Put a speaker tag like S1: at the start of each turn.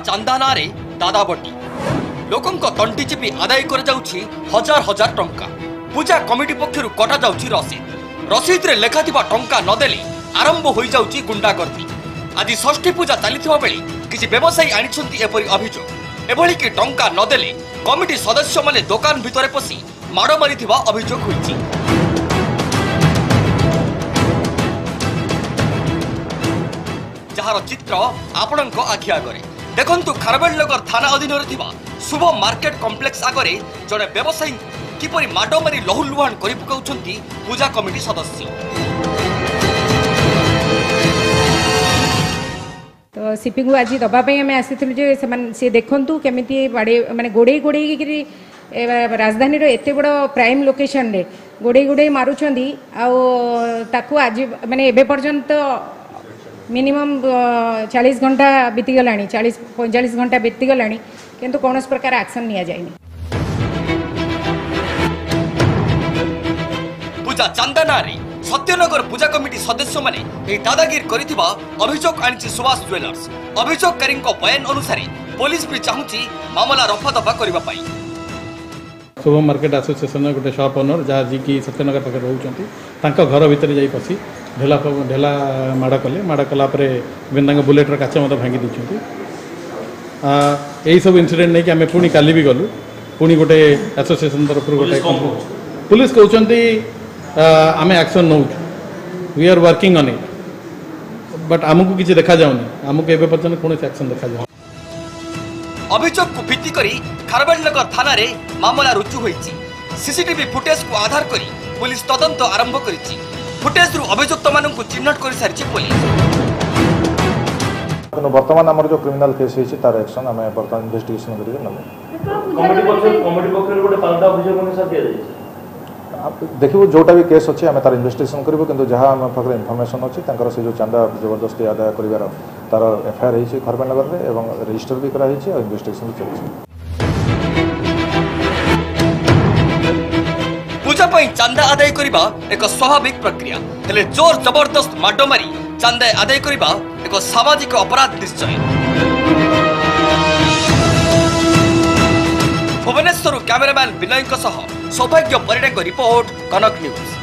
S1: चांदा नारे दादाबटी लोकंक तंटी चिपी आदाय कर जाउछि हजार हजार टंका। पूजा कमिटी पक्षरु कटा जाउछि रसीद रे लेखा थिबा टंका नदेले आरंभ होई जाउछि गुंडागर्दी। आज षष्ठी पूजा चलिथिबा बेले किछि व्यवसायी आनिछन्ति एपरि अभियोग। एभଳି कि टंका नदेले कमिटी सदस्य माने दुकान भितरे पसी माड़ मारिथिबा अभियोग होइछि। जहार चित्र आपणक आखि आगरे देखंतु खारबेलनगर थाना अधीन शुभ मार्केट कॉम्प्लेक्स आगरे जड़े व्यवसायी किपरि माड़ मारी लहुलुहान करि पकाउछन्ति पूजा कमिटी सदस्य।
S2: तो सीपी को आज दबाई आम आसीलु जे सी देखु केमी बाड़े माने गोड़े गोड़े राजधानी एत बड़ प्राइम लोकेशन रे गोड़े गोड़े मारुछंदी आकु आज माने एबे पर्यंत मिनिमम 40 घंटा बीतीगला 40-45 घंटा बीतीगला किंतु कौन प्रकार एक्शन निया जायनि।
S1: पूजा चांदानारे सत्यनगर पूजा कमिटी सदस्य माने ए दादागिरी करिथिबा अभियोग आनिछि सुभाष ज्वेलर्स। अभियोगकारी बयान अनुसार पुलिस भी चाहूची मामला रफा दफा करबा पाई।
S3: शुभ मार्केट एसोसिएशन गोटे शॉप ओनर जहाँ जी की सत्यनगर पाखे रोचे घर भितर जा पशि ढेला माड़ कले माड़ कलापर बुलेटर काच भांगी देती। यही सब इनसीडेंट नहीं कि आम पुणी काली भी गलु पुणी गोटे एसोसिएशन तरफ गोटे पुलिस कहते आम action now we are working on it but आमको किसी देखा जाऊनी आमको एवं पर्यटन कौन एक्शन देखा जाए।
S1: अभियोग को भित्ति करी खारबेलनगर थाना रे मामला रुजु होईछि। सीसीटीवी फुटेज को आधार करी पुलिस तदंत आरंभ करिछि। फुटेज रु अभियुक्त माननकु चिन्हट करि सारिछि पुलिस।
S4: वर्तमान हमर जो क्रिमिनल केस होईछि तार एक्शन हमें वर्तमान इन्वेस्टिगेशन करि नले कमिटी पक्ष गोटे पाल्टा अभियोग अनुसार दिया जाय। देखिबो जोटा भी केस अछि हमें तार इन्वेस्टिगेशन करबो किंतु जहां हम पाखरे इन्फॉर्मेशन अछि तांकर से जो चांदा जबरदस्ती आदाय करिवार तार एफआईआर होईछि खारबेलनगर रे एवं रजिस्टर भी करा होईछि और इन्वेस्टिगेशन भी चलछि।
S1: पूजा पई चांदा आदाय करिबा एक स्वाभाविक प्रक्रिया हेले जोर जबरदस्त माडो मारी चांदा आदाय करिबा एक सामाजिक अपराध निश्चय। भुवनेश्वर कैमरामैन विनय सौभाग्य परिडा रिपोर्ट कनक न्यूज।